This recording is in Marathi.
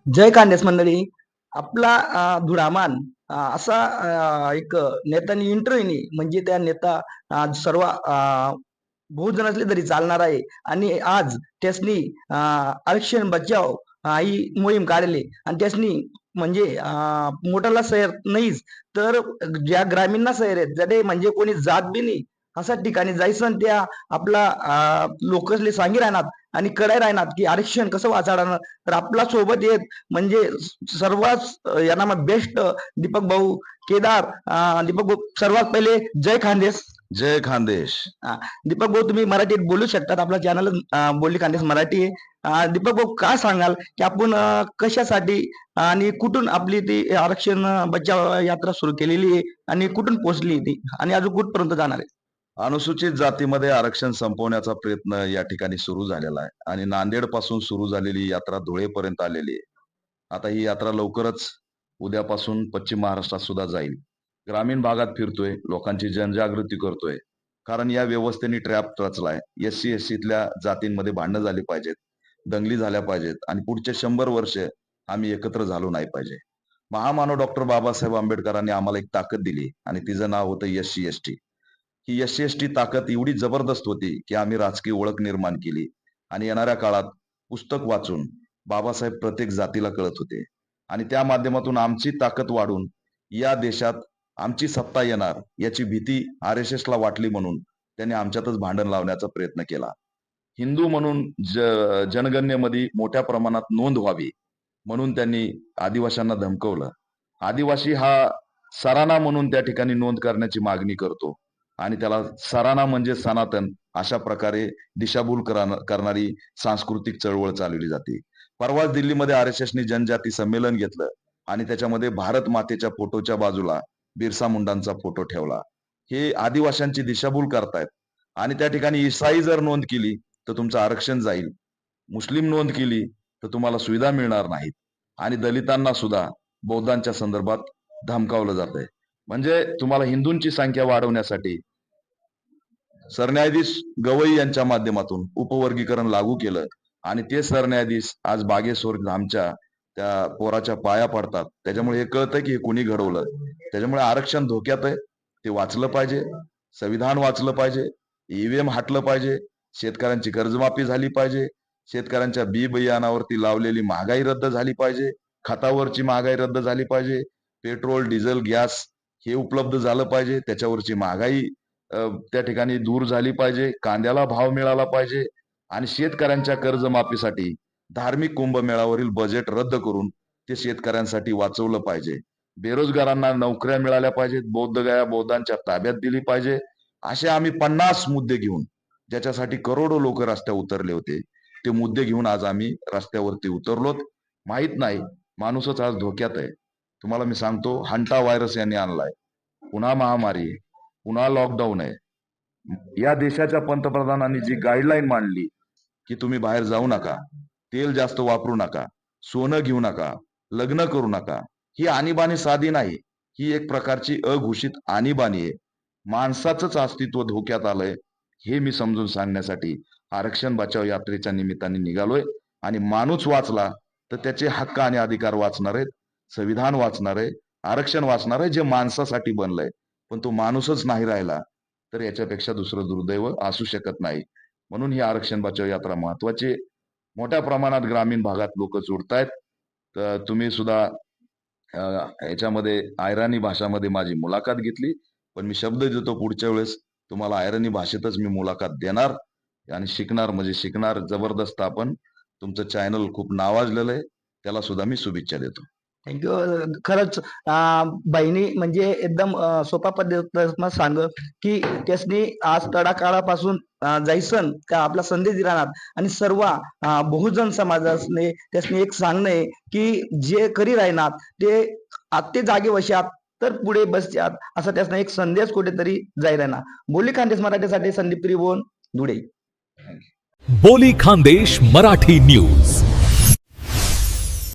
जय खानदेश मंडळी. आपला धुडामान असा एक नेत्याने इंटरव्ह्यूनी म्हणजे त्या नेता सर्व बहुजन असले तरी चालणार आहे आणि आज त्यासनी आरक्षण बचाव ही मोहीम काढली आणि त्यासनी म्हणजे मोठाला शहर नाहीच तर ज्या ग्रामीण शहर आहेत ज्याथे म्हणजे कोणी जात बी नाही अशा ठिकाणी जायचं आणि त्या आपला लोकसले सांगी राहणार आणि कडाय राहणार की आरक्षण कसं वाचाडणार. तर आपला सोबत येत म्हणजे सर्वात यांना बेस्ट दीपक भाऊ केदार. दीपक भाऊ सर्वात पहिले जय खानदेश. जय खानदेश. दीपक भाऊ तुम्ही मराठीत बोलू शकतात, आपला चॅनल बोलली खानदेश मराठी आहे. दीपक भाऊ काय सांगाल की आपण कशासाठी आणि कुठून आपली ती आरक्षण बचाव यात्रा सुरू केलेली आहे आणि कुठून पोहोचली ती आणि अजून कुठपर्यंत जाणार आहे? अनुसूचित जातीमध्ये आरक्षण संपवण्याचा प्रयत्न या ठिकाणी सुरू झालेला आहे आणि नांदेड पासून सुरू झालेली यात्रा धुळेपर्यंत आलेली आहे. आता ही यात्रा लवकरच उद्यापासून पश्चिम महाराष्ट्रात सुद्धा जाईल. ग्रामीण भागात फिरतोय, लोकांची जनजागृती करतोय. कारण या व्यवस्थेने ट्रॅप रचलाय. एससी एससीतल्या जातींमध्ये भांडणं झाली पाहिजेत, दंगली झाल्या पाहिजेत आणि पुढचे 100 वर्ष आम्ही एकत्र झालो नाही पाहिजे. महामानव डॉक्टर बाबासाहेब आंबेडकरांनी आम्हाला एक ताकद दिली आणि तिचं नाव होतं एससी एसटी. ही एससी एसटी ताकद एवढी जबरदस्त होती की आम्ही राजकीय ओळख निर्माण केली आणि येणाऱ्या काळात पुस्तक वाचून बाबासाहेब प्रत्येक जातीला कळत होते आणि त्या माध्यमातून आमची ताकद वाढून या देशात आमची सत्ता येणार याची भीती RSS ला वाटली म्हणून त्यांनी आमच्यातच भांडण लावण्याचा प्रयत्न केला. हिंदू म्हणून जनगणनेमध्ये मोठ्या प्रमाणात नोंद व्हावी म्हणून त्यांनी आदिवासींना धमकवलं. आदिवासी हा सराना म्हणून त्या ठिकाणी नोंद करण्याची मागणी करतो आणि त्याला सराना म्हणजे सनातन अशा प्रकारे दिशाभूल करणारी सांस्कृतिक चळवळ चालवली जाते. परवाच दिल्लीमध्ये RSSने जनजाती संमेलन घेतलं आणि त्याच्यामध्ये भारत मातेच्या फोटोच्या बाजूला बिरसा मुंडांचा फोटो ठेवला. हे आदिवासींची दिशाभूल करतायत आणि त्या ठिकाणी ईसाई जर नोंद केली तर तुमचं आरक्षण जाईल, मुस्लिम नोंद केली तर तुम्हाला सुविधा मिळणार नाहीत आणि दलितांना सुद्धा बौद्धांच्या संदर्भात धमकावलं जातंय. म्हणजे तुम्हाला हिंदूंची संख्या वाढवण्यासाठी सरन्यायाधीश गवई यांच्या माध्यमातून उपवर्गीकरण लागू केलं आणि ते सरन्यायाधीश आज बागेश्वर आमच्या त्या पोराच्या पाया पडतात. त्याच्यामुळे हे कळतं की हे कोणी घडवलं. त्याच्यामुळे आरक्षण धोक्यात आहे. ते वाचलं पाहिजे, संविधान वाचलं पाहिजे, EVM हटलं पाहिजे, शेतकऱ्यांची कर्जमाफी झाली पाहिजे, शेतकऱ्यांच्या बी बियाणावरती लावलेली महागाई रद्द झाली पाहिजे, खतावरची महागाई रद्द झाली पाहिजे, पेट्रोल डिझेल गॅस हे उपलब्ध झालं पाहिजे, त्याच्यावरची महागाई त्या ठिकाणी दूर झाली पाहिजे, कांद्याला भाव मिळाला पाहिजे आणि शेतकऱ्यांच्या कर्जमाफीसाठी धार्मिक कुंभमेळावरील बजेट रद्द करून ते शेतकऱ्यांसाठी वाचवलं पाहिजे. बेरोजगारांना नोकऱ्या मिळाल्या पाहिजेत, बौद्धगया बौद्धांच्या ताब्यात दिली पाहिजे. असे आम्ही 50 मुद्दे घेऊन ज्याच्यासाठी करोडो लोक रस्त्यावर उतरले होते ते मुद्दे घेऊन आज आम्ही रस्त्यावरती उतरलोत. माहित नाही माणूसच आज धोक्यात आहे. तुम्हाला मी सांगतो, हंटा व्हायरस यांनी आणलाय, पुन्हा महामारी आहे, पुन्हा लॉकडाऊन आहे. या देशाच्या पंतप्रधानांनी जी गाईडलाईन मांडली की तुम्ही बाहेर जाऊ नका, तेल जास्त वापरू नका, सोनं घेऊ नका, लग्न करू नका, ही आणीबाणी साधी नाही, ही एक प्रकारची अघोषित आणीबाणी आहे. माणसाचंच अस्तित्व धोक्यात आलंय हे मी समजून सांगण्यासाठी आरक्षण बचाव यात्रेच्या निमित्ताने निघालोय. आणि माणूस वाचला तर त्याचे हक्क आणि अधिकार वाचणार आहेत, संविधान वाचणार आहे, आरक्षण वाचणार आहे जे माणसासाठी बनलंय. पण तो माणूसच नाही राहिला तर याच्यापेक्षा दुसरं दुर्दैव असू शकत नाही. म्हणून ही आरक्षण बचाव यात्रा महत्वाची. मोठ्या प्रमाणात ग्रामीण भागात लोक जोडतायत. तर तुम्ही सुद्धा याच्यामध्ये आयराणी भाषामध्ये माझी मुलाखत घेतली, पण मी शब्द देतो पुढच्या वेळेस तुम्हाला आयराणी भाषेतच मी मुलाखत देणार आणि शिकणार म्हणजे शिकणार. जबरदस्त आपण तुमचं चॅनल खूप नावाजलेलं आहे, त्याला सुद्धा मी शुभेच्छा देतो. थँक्यू. खरंच बहिणी म्हणजे एकदम सोपा पद्धतीनं सांग की त्यासनी आज तळागाळापासून जायसन का आपला संदेश राहणार आणि सर्व बहुजन समाजाने त्यासनी एक सांगणं आहे की जे करी राहणार ते आत्ते जागे वशात तर पुढे बसतात असा त्यासनं एक संदेश कुठेतरी जाई राहणार. बोली खानदेश मराठीसाठी संदीप त्रिभुवन धुळे. बोली खानदेश मराठी न्यूज.